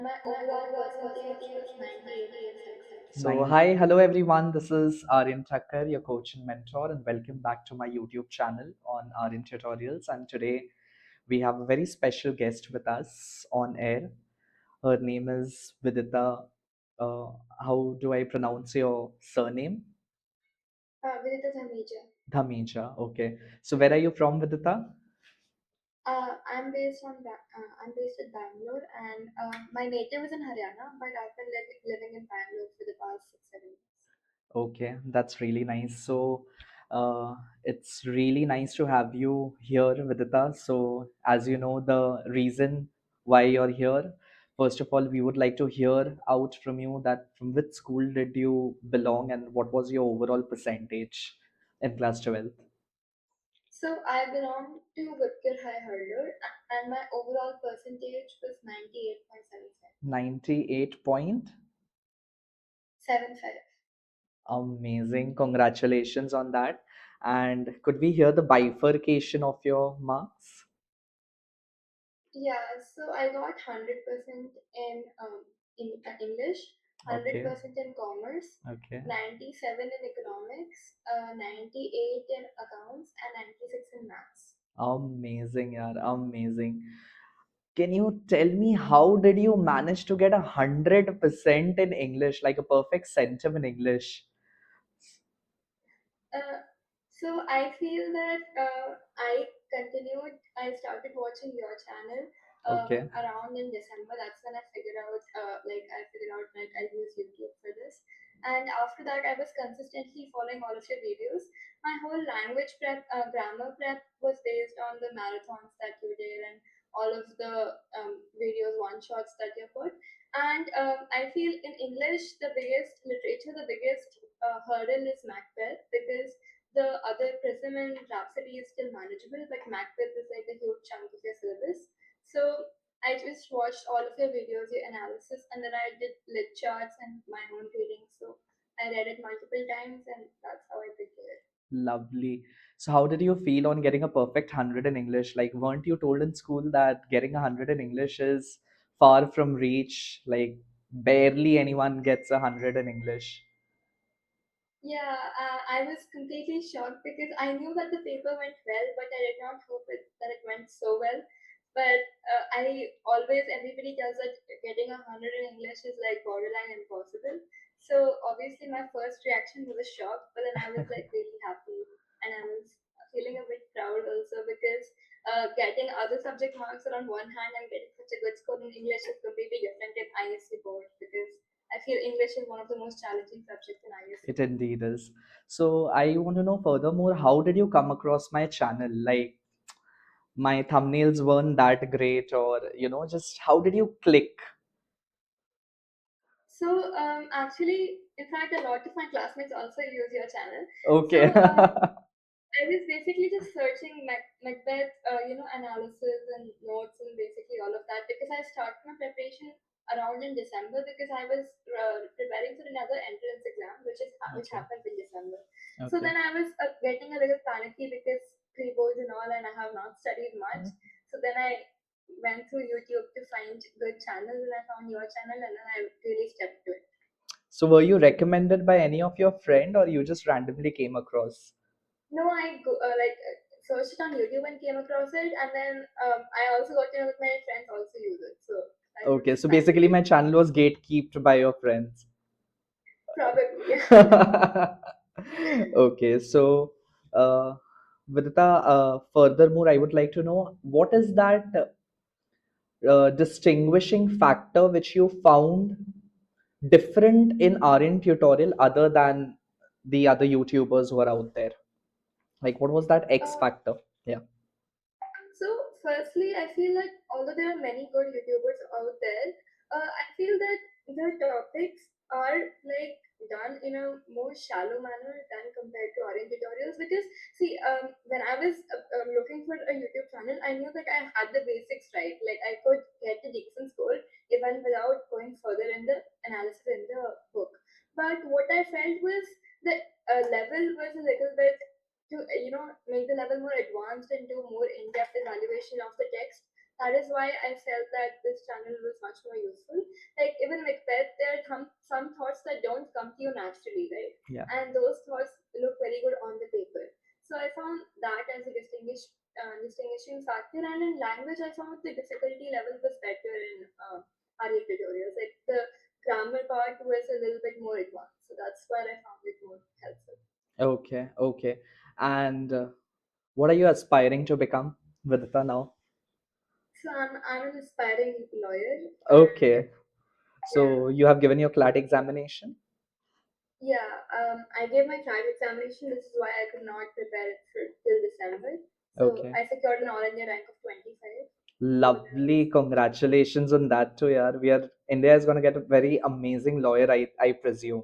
My overall percentage was 98%. So, hi, hello everyone. This is Aryan Thacker, your coach and mentor, and welcome back to my YouTube channel on Aryan Tutorials. And today we have a very special guest with us on air. Her name is Vidhita. Uh, how do I pronounce your surname? Vidhita Dhamija. Dhamija. Okay. So, where are you from, Vidhita? I'm based in Bangalore, and my native is in Haryana, but I've been living in Bangalore for the past 6-7 years. Okay, that's really nice. So, it's really nice to have you here, Vidita. So, as you know, the reason why you're here, first of all, we would like to hear out from you that from which school did you belong and what was your overall percentage in class 12? So I belong to Gudkar High Hurler, and my overall percentage was 98.75. 98 point. 75. Amazing. Congratulations on that. And could we hear the bifurcation of your marks? Yeah, so I got 100% in English, Okay, 100% in commerce, okay. 97 in economics, 98 in accounts, and 96 in maths. Amazing, yaar, amazing. Can you tell me how did you manage to get 100% in English, like a perfect sentence in English? Uh, so I feel that I started watching your channel Okay, around in December. That's when I figured out, like I use YouTube for this. And after that, I was consistently following all of your videos. My whole language prep, grammar prep was based on the marathons that you did and all of the videos, one shots that you put. And I feel in English, the biggest literature, the biggest hurdle is Macbeth because the other Prism and Rhapsody is still manageable, but Macbeth is like a huge chunk of your syllabus. So I just watched all of your videos, your analysis, and then I did lit charts and my own reading. So I read it multiple times, and that's how I picked it. lovely. So, how did you feel on getting a perfect 100 in English? Like, weren't you told in school that getting 100 in English is far from reach? Like, barely anyone gets 100 in English. Yeah, I was completely shocked because I knew that the paper went well, but I did not hope that it went so well. But everybody tells that getting 100 in English is like borderline impossible. So obviously, my first reaction was a shock, but then I was like really happy and I was feeling a bit proud also because getting other subject marks are on one hand and getting such a good score in English is completely different in ISC board because I feel English is one of the most challenging subjects in ISC. It indeed is. So, I want to know furthermore, how did you come across my channel? Like, my thumbnails weren't that great, or, just how did you click? So actually, in fact, a lot of my classmates also use your channel. Okay. So I was basically just searching Macbeth, analysis and notes and basically all of that because I started my preparation around in December because I was preparing for another entrance exam, which Okay. happens in December. So Okay. then I was getting a little panicky because pre-boards and all, and I have not studied much. So then I went through YouTube to find good channels, and I found your channel, and then I really stepped to it. So, were you recommended by any of your friend, or you just randomly came across? No, searched it on YouTube and came across it, and then I also got to know that my friends also use it. So I Okay, just so signed basically, it. my channel was gatekept by your friends. Probably, yeah. Okay, so Vidita, furthermore, I would like to know what is that distinguishing factor which you found different in Aryan tutorial other than the other YouTubers who are out there? Like, what was that X Uh, factor? Yeah. So, firstly, I feel that although there are many good YouTubers out there, I feel that the topics are like done in a more shallow manner than compared to Aryan tutorials. Because, see, when I was looking for a YouTube channel, I knew that I had the basics right. Like, I could get a decent score even without going further in the analysis in the book. But what I felt was the level was a little bit to make the level more advanced and do more in-depth evaluation of the text. that is why I felt that this channel was much more useful. Like even Macbeth, there are some thoughts that don't come to you naturally, right? Yeah. And those thoughts look very good on the paper. So I found that as a distinguishing factor. And in language, I found the difficulty level was better in Aryan tutorials. Like the grammar part was a little bit more advanced. So that's why I found it more helpful. Okay, okay. And what are you aspiring to become, Vidita, now? So I'm an aspiring lawyer, and Okay. yeah, So you have given your CLAT examination? yeah. I gave my CLAT examination. This is why I could not prepare it for till December. So Okay. I secured an all India rank of 25. So Lovely. Congratulations on that too, yeah. India is gonna get a very amazing lawyer, I presume,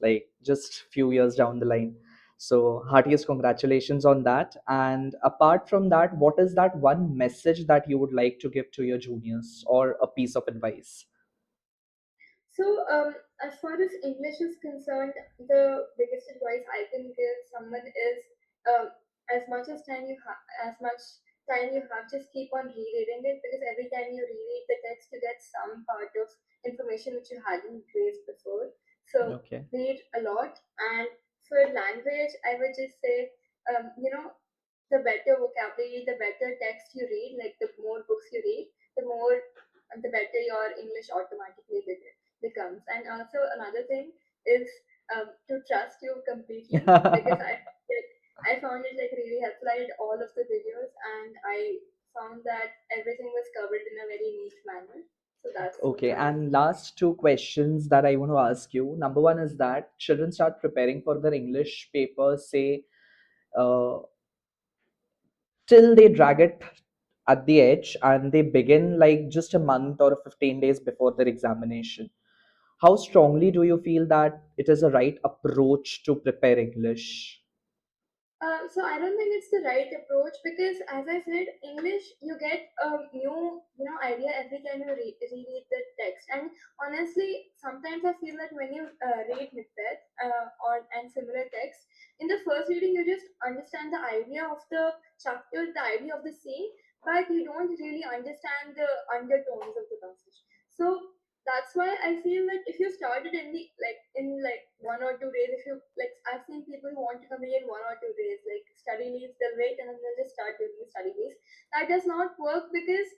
like just few years down the line. So heartiest congratulations on that. And apart from that, what is that one message that you would like to give to your juniors or a piece of advice? So, as far as English is concerned, the biggest advice I can give someone is um, as much as as much time you have, just keep on rereading it because every time you reread the text, you get some part of information which you hadn't raised before. So, Okay. read a lot. And for language, I would just say, the better vocabulary, the better text you read, like the more books you read, the better your English automatically becomes. And also another thing is to trust you completely because I found it like really helpful. I did all of the videos and I found that everything was covered in a very neat manner. So that's what Okay, I would. and last two questions that I want to ask you. Number one is that children start preparing for their English papers, say, uh, till they drag it at the edge and they begin like just a month or 15 days before their examination. How strongly do you feel that it is a right approach to prepare English? So I don't think it's the right approach because, as I said, English you get a new idea every time you reread the text. And honestly, sometimes I feel that when you read Macbeth or and similar text, in the first reading you just understand the idea of the chapter, the idea of the scene, but you don't really understand the undertones of the passage. So that's why I feel like if you started in like 1 or 2 days, if you like I've seen people who want to complete in 1 or 2 days, like study leaves, they'll wait and then they'll just start doing the study leaves. That does not work because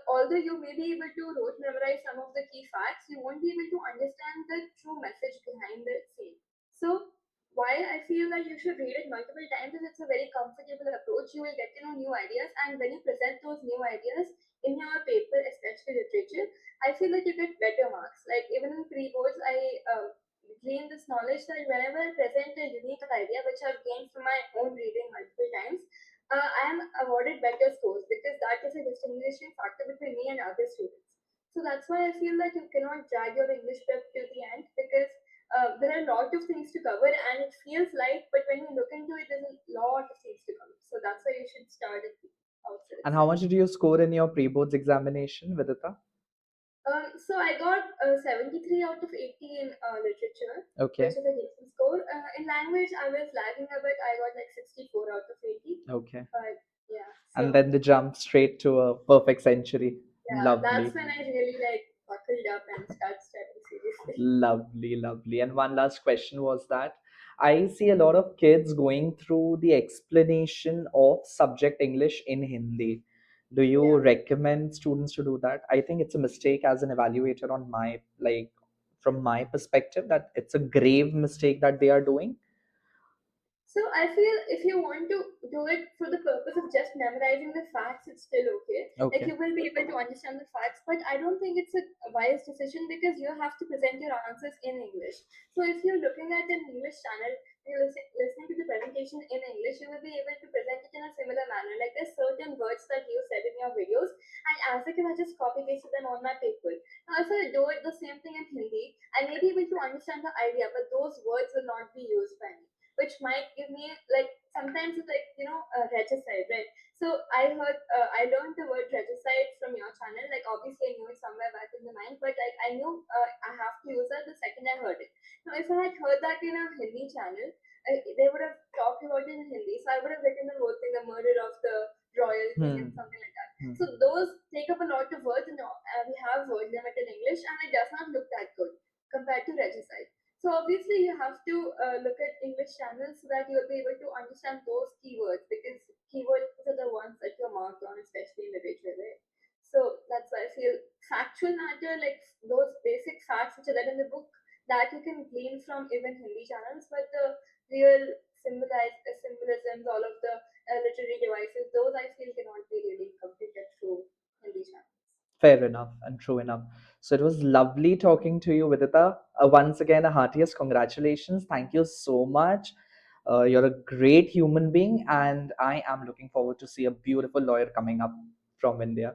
although you may be able to rote memorize some of the key facts, you won't be able to understand the true message behind the scene. So why I feel that you should read it multiple times is it's a very comfortable approach. You will get to know new ideas, and when you present those new ideas in your paper, especially literature, I feel that you get better marks. Like even in pre-boards, I gain this knowledge that whenever I present a unique idea, which I've gained from my own reading multiple times, I am awarded better scores because that is a distinguishing factor between me and other students. So that's why I feel that you cannot drag your English prep to the end because there are a lot of things to cover and it feels light, but when you look into it, there's a lot of things to cover. So that's why you should start at the outset And how itself. much did you score in your pre-boards examination, Vidita? So I got 73 out of 80 in literature, which Okay, is a decent score. In language, I was lagging a bit. I got like 64 out of 80. okay. But yeah, And so then the jump straight to a perfect century. yeah, that's Lovely. when I really like buckled up and started studying seriously. Lovely, lovely. And one last question was that I see a lot of kids going through the explanation of subject English in Hindi. Do you Yeah. recommend students to do that? I think it's a mistake as an evaluator on my, like, from my perspective, that it's a grave mistake that they are doing. So I feel if you want to do it for the purpose of just memorizing the facts, it's still okay. Like Okay. you will be able to understand the facts, but I don't think it's a wise decision because you have to present your answers in English. So if you're looking at an English channel, listening to the presentation in English, you will be able to present it in a similar manner. Like there's certain words that you said in your videos, and as if I just copy pasted them on my paper. Now if I do it the same thing in Hindi, I may be able to understand the idea, but those words will not be used by me, which might give me like sometimes it's like regicide, right? So I learned the word regicide from your channel. Like obviously I knew it somewhere back in the mind, but like I knew I have to use that the second I heard it. Now if I had heard that in a Hindi channel, they would have talked about it in Hindi, so I would have written the whole thing, the murder of the royal king and Hmm. something like that. Hmm. So those take up a lot of words, and we have word limit in English, and it does not look that good compared to regicide. So obviously you have to look at English channels so that you'll be able to understand those keywords, because keywords are the ones that you're marked on, especially in literature, right? So that's why I feel factual matter, like those basic facts which are there in the book, that you can glean from even Hindi channels, but the real symbolisms, all of the literary devices, those I feel cannot be really completed through Hindi channels. Fair enough and true enough. So it was lovely talking to you, Vidita. Once again, a heartiest congratulations. Thank you so much. You're a great human being, and I am looking forward to see a beautiful lawyer coming up from India.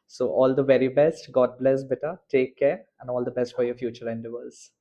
So all the very best. God bless, Bita. Take care, and all the best for your future endeavors.